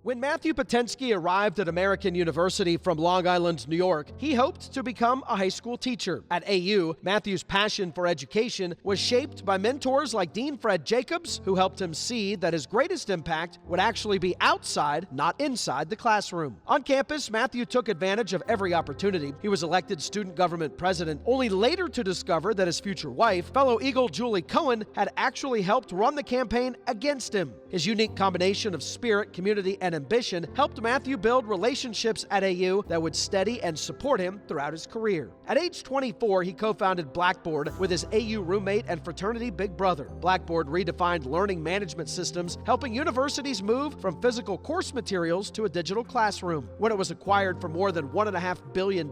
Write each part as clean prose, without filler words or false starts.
When Matthew Pittinsky arrived at American University from Long Island, New York, he hoped to become a high school teacher. At AU, Matthew's passion for education was shaped by mentors like Dean Fred Jacobs, who helped him see that his greatest impact would actually be outside, not inside the classroom. On campus, Matthew took advantage of every opportunity. He was elected student government president, only later to discover that his future wife, fellow Eagle Julie Cohen, had actually helped run the campaign against him. His unique combination of spirit, community, and ambition helped Matthew build relationships at AU that would steady and support him throughout his career. At age 24, he co-founded Blackboard with his AU roommate and fraternity big brother. Blackboard redefined learning management systems, helping universities move from physical course materials to a digital classroom. When it was acquired for more than $1.5 billion,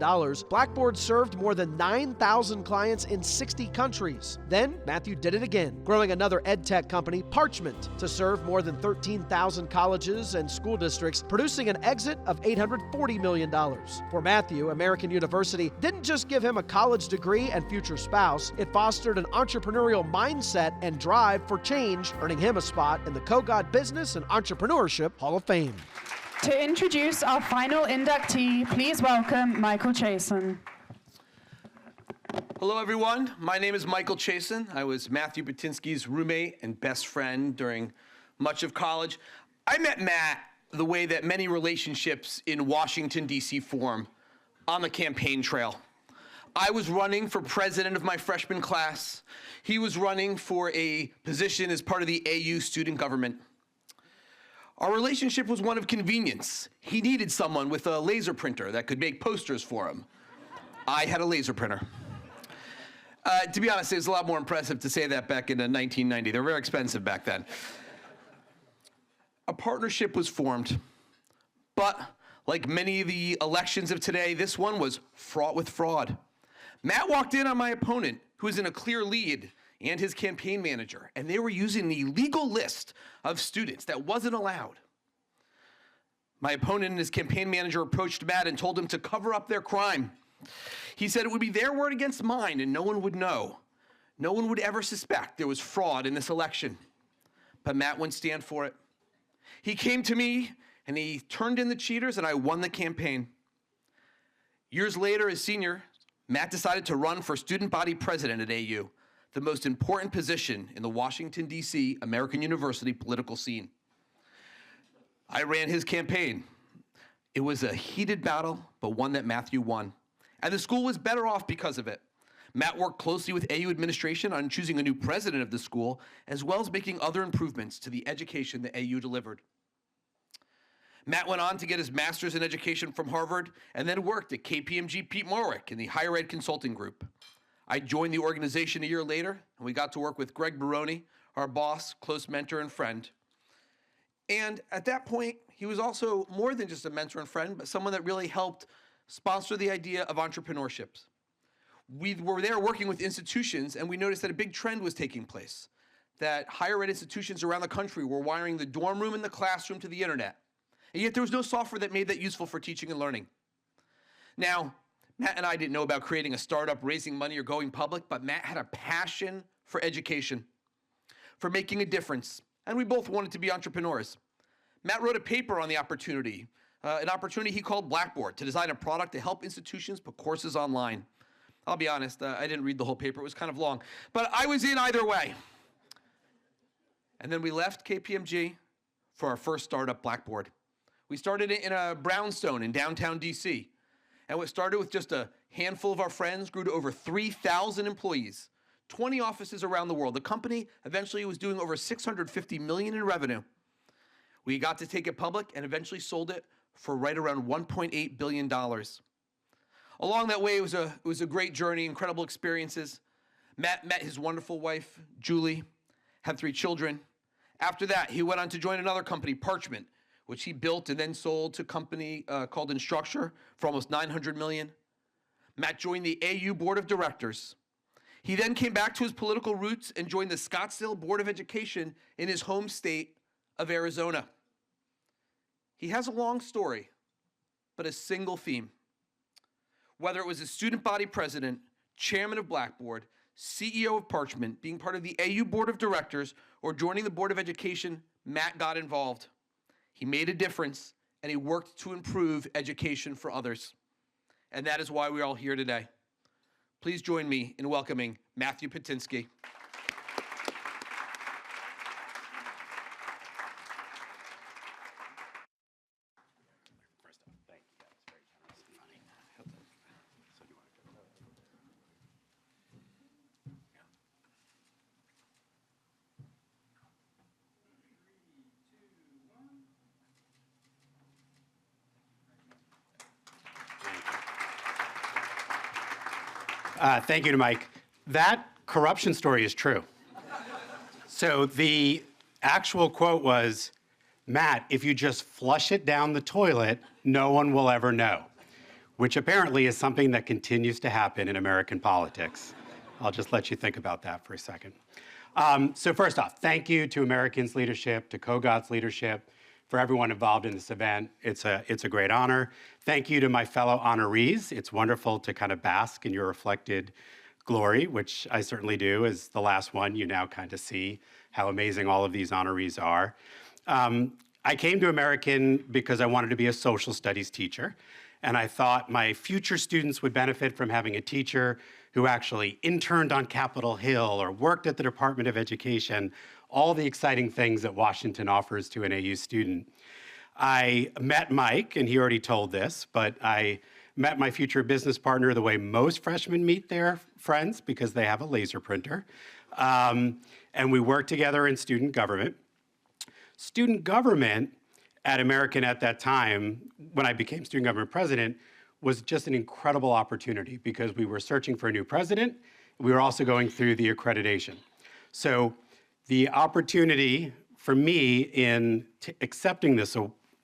Blackboard served more than 9,000 clients in 60 countries. Then, Matthew did it again, growing another edtech company, Parchment, to serve more than 13,000 colleges and school districts, producing an exit of $840 million. For Matthew, American University didn't just give him a college degree and future spouse, it fostered an entrepreneurial mindset and drive for change, earning him a spot in the Kogod Business and Entrepreneurship Hall of Fame. To introduce our final inductee, please welcome Michael Chasen. Hello, everyone. My name is Michael Chasen. I was Matthew Pittinsky's roommate and best friend during much of college. I met Matt the way that many relationships in Washington, D.C. form, on the campaign trail. I was running for president of my freshman class. He was running for a position as part of the AU student government. Our relationship was one of convenience. He needed someone with a laser printer that could make posters for him. I had a laser printer. To be honest, it was a lot more impressive to say that back in 1990. They were very expensive back then. A partnership was formed, but like many of the elections of today, this one was fraught with fraud. Matt walked in on my opponent, who was in a clear lead, and his campaign manager, and they were using the legal list of students that wasn't allowed. My opponent and his campaign manager approached Matt and told him to cover up their crime. He said it would be their word against mine and no one would know. No one would ever suspect there was fraud in this election. But Matt wouldn't stand for it. He came to me and he turned in the cheaters and I won the campaign. Years later, as senior, Matt decided to run for student body president at AU, the most important position in the Washington, D.C. American University political scene. I ran his campaign. It was a heated battle, but one that Matthew won. And the school was better off because of it. Matt worked closely with AU administration on choosing a new president of the school, as well as making other improvements to the education that AU delivered. Matt went on to get his master's in education from Harvard and then worked at KPMG Pete Morwick in the higher ed consulting group. I joined the organization a year later, and we got to work with Greg Baroni, our boss, close mentor, and friend. And at that point, he was also more than just a mentor and friend, but someone that really helped sponsor the idea of entrepreneurship. We were there working with institutions, and we noticed that a big trend was taking place, that higher ed institutions around the country were wiring the dorm room and the classroom to the internet. And yet there was no software that made that useful for teaching and learning. Now, Matt and I didn't know about creating a startup, raising money, or going public, but Matt had a passion for education, for making a difference, and we both wanted to be entrepreneurs. Matt wrote a paper on the opportunity, an opportunity he called Blackboard, to design a product to help institutions put courses online. I'll be honest, I didn't read the whole paper. It was kind of long, but I was in either way. And then we left KPMG for our first startup, Blackboard. We started it in a brownstone in downtown DC. And what started with just a handful of our friends grew to over 3,000 employees, 20 offices around the world. The company eventually was doing over $650 million in revenue. We got to take it public and eventually sold it for right around $1.8 billion. Along that way, it was a great journey, incredible experiences. Matt met his wonderful wife, Julie, had 3 children. After that, he went on to join another company, Parchment, which he built and then sold to a company called Inductee for almost $900 million. Matt joined the AU Board of Directors. He then came back to his political roots and joined the Scottsdale Board of Education in his home state of Arizona. He has a long story, but a single theme. Whether it was as student body president, chairman of Blackboard, CEO of Parchment, being part of the AU Board of Directors, or joining the Board of Education, Matt got involved. He made a difference, and he worked to improve education for others. And that is why we're all here today. Please join me in welcoming Matthew Pittinsky. Thank you to Mike. That corruption story is true. So the actual quote was, Matt, if you just flush it down the toilet, no one will ever know, which apparently is something that continues to happen in American politics. I'll just let you think about that for a second. So first off, thank you to Americans' leadership, to Kogot's leadership, for everyone involved in this event. It's a great honor. Thank you to my fellow honorees. It's wonderful to kind of bask in your reflected glory, which I certainly do. As the last one, you now kind of see how amazing all of these honorees are. I came to American because I wanted to be a social studies teacher, and I thought my future students would benefit from having a teacher who actually interned on Capitol Hill or worked at the Department of Education, all the exciting things that Washington offers to an AU student. I met Mike, and he already told this, but I met my future business partner the way most freshmen meet their friends, because they have a laser printer. And we worked together in student government. Student government at American at that time, when I became student government president, was just an incredible opportunity because we were searching for a new president. We were also going through the accreditation. So the opportunity for me in accepting this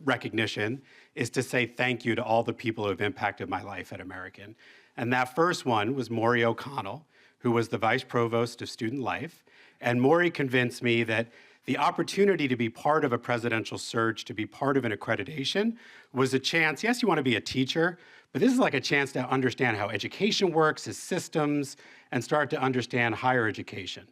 recognition is to say thank you to all the people who have impacted my life at American. And that first one was Maury O'Connell, who was the vice provost of student life. And Maury convinced me that the opportunity to be part of a presidential search, to be part of an accreditation, was a chance. Yes, you want to be a teacher, but this is like a chance to understand how education works, its systems, and start to understand higher education.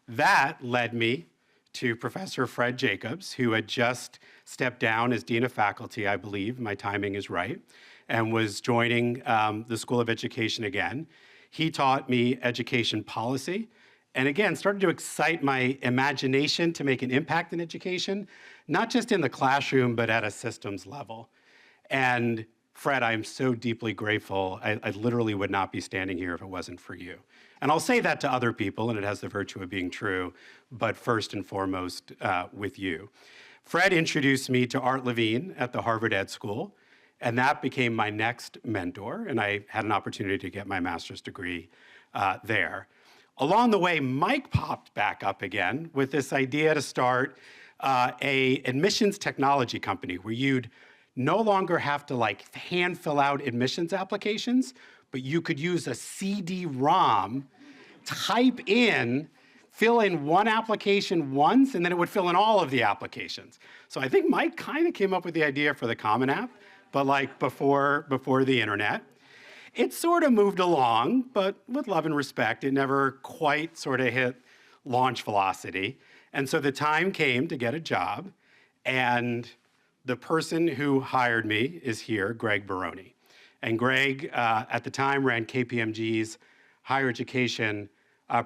That led me to Professor Fred Jacobs, who had just stepped down as Dean of Faculty, I believe, my timing is right, and was joining the School of Education again. He taught me education policy, and again, started to excite my imagination to make an impact in education, not just in the classroom, but at a systems level. And Fred, I'm so deeply grateful. I literally would not be standing here if it wasn't for you. And I'll say that to other people, and it has the virtue of being true, but first and foremost with you. Fred introduced me to Art Levine at the Harvard Ed School, and that became my next mentor, and I had an opportunity to get my master's degree there. Along the way, Mike popped back up again with this idea to start a admissions technology company where you'd no longer have to like hand fill out admissions applications, but you could use a CD-ROM, type in, fill in one application once, and then it would fill in all of the applications. So I think Mike kind of came up with the idea for the Common App, but like before the internet. It sort of moved along, but with love and respect, it never quite sort of hit launch velocity. And so the time came to get a job, and the person who hired me is here, Greg Baroni. And Greg, at the time, ran KPMG's higher education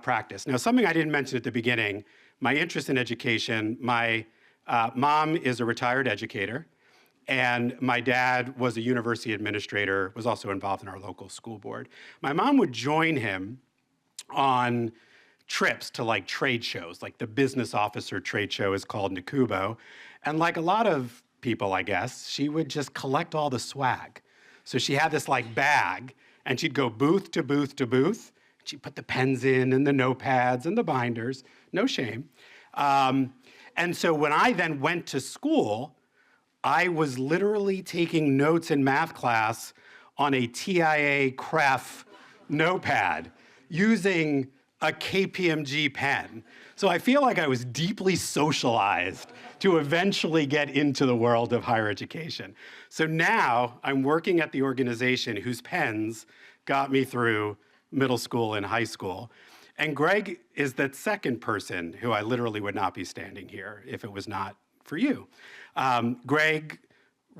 practice. Now, something I didn't mention at the beginning, my interest in education, my mom is a retired educator, and my dad was a university administrator, was also involved in our local school board. My mom would join him on trips to like trade shows, like the business officer trade show is called Nakubo. And like a lot of people, I guess, she would just collect all the swag. So she had this like bag, and she'd go booth to booth to booth. She'd put the pens in and the notepads and the binders, no shame. And so when I then went to school, I was literally taking notes in math class on a TIA CREF notepad using a KPMG pen. So I feel like I was deeply socialized to eventually get into the world of higher education. So now I'm working at the organization whose pens got me through middle school and high school. And Greg is that second person who I literally would not be standing here if it was not for you. Greg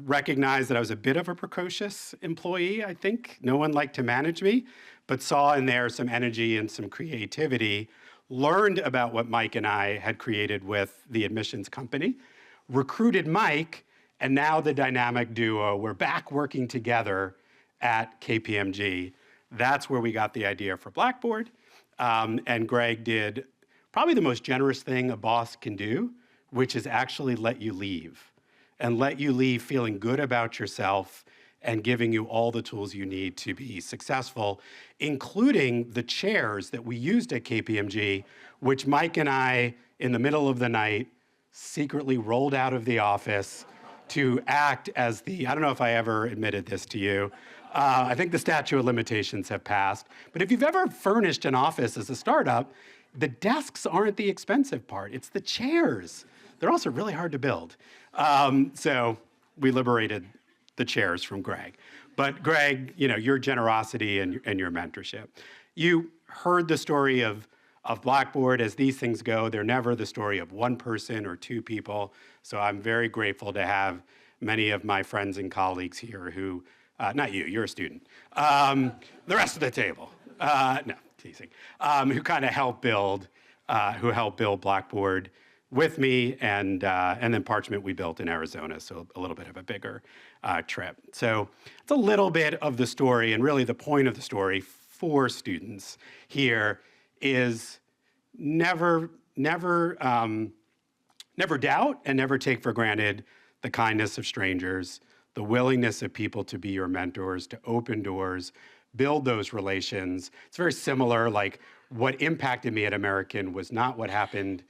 recognized that I was a bit of a precocious employee, I think. No one liked to manage me, but saw in there some energy and some creativity, learned about what Mike and I had created with the admissions company, recruited Mike, and now the dynamic duo, we're back working together at KPMG. That's where we got the idea for Blackboard. And Greg did probably the most generous thing a boss can do, which is actually let you leave. And let you leave feeling good about yourself and giving you all the tools you need to be successful, including the chairs that we used at KPMG, which Mike and I, in the middle of the night, secretly rolled out of the office to act as the, I don't know if I ever admitted this to you, I think the statute of limitations have passed, but if you've ever furnished an office as a startup, the desks aren't the expensive part, it's the chairs. They're also really hard to build. So we liberated the chairs from Greg. But Greg, your generosity and your mentorship. You heard the story of Blackboard. As these things go, they're never the story of one person or two people. So I'm very grateful to have many of my friends and colleagues here who, not you, you're a student, the rest of the table, no, teasing, who kind of helped build Blackboard with me, and then Parchment we built in Arizona, so a little bit of a bigger trip. So it's a little bit of the story, and really the point of the story for students here is never doubt and never take for granted the kindness of strangers, the willingness of people to be your mentors, to open doors, build those relations. It's very similar, like what impacted me at American was not what happened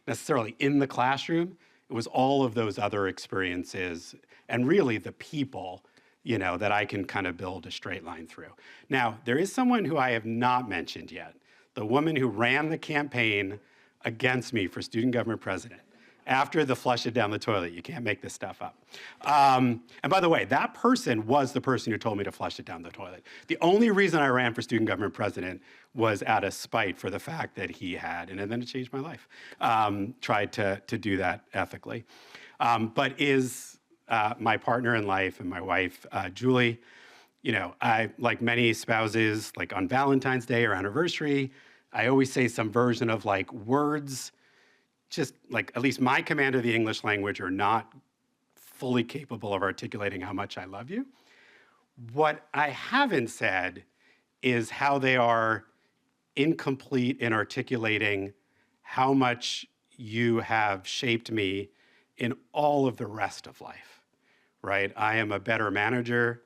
necessarily in the classroom. It was all of those other experiences and really the people, that I can kind of build a straight line through. Now, there is someone who I have not mentioned yet, the woman who ran the campaign against me for student government president. After the flush it down the toilet, you can't make this stuff up. And by the way, that person was the person who told me to flush it down the toilet. The only reason I ran for student government president was out of spite for the fact that he had, and then it changed my life, tried to do that ethically. But is my partner in life and my wife, Julie, I, like many spouses, like on Valentine's Day or anniversary, I always say some version of like words, just like at least my command of the English language are not fully capable of articulating how much I love you. What I haven't said is how they are incomplete in articulating how much you have shaped me in all of the rest of life, right? I am a better manager.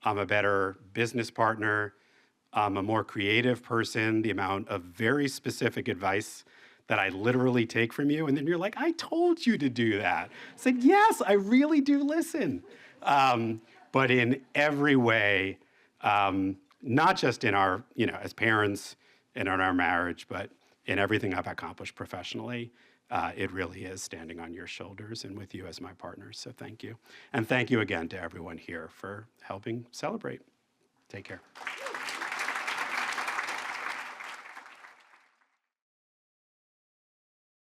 I'm a better business partner. I'm a more creative person. The amount of very specific advice that I literally take from you, and then you're like, I told you to do that. I said, yes, I really do listen. But in every way, not just in our, as parents and in our marriage, but in everything I've accomplished professionally, it really is standing on your shoulders and with you as my partners. So thank you. And thank you again to everyone here for helping celebrate. Take care.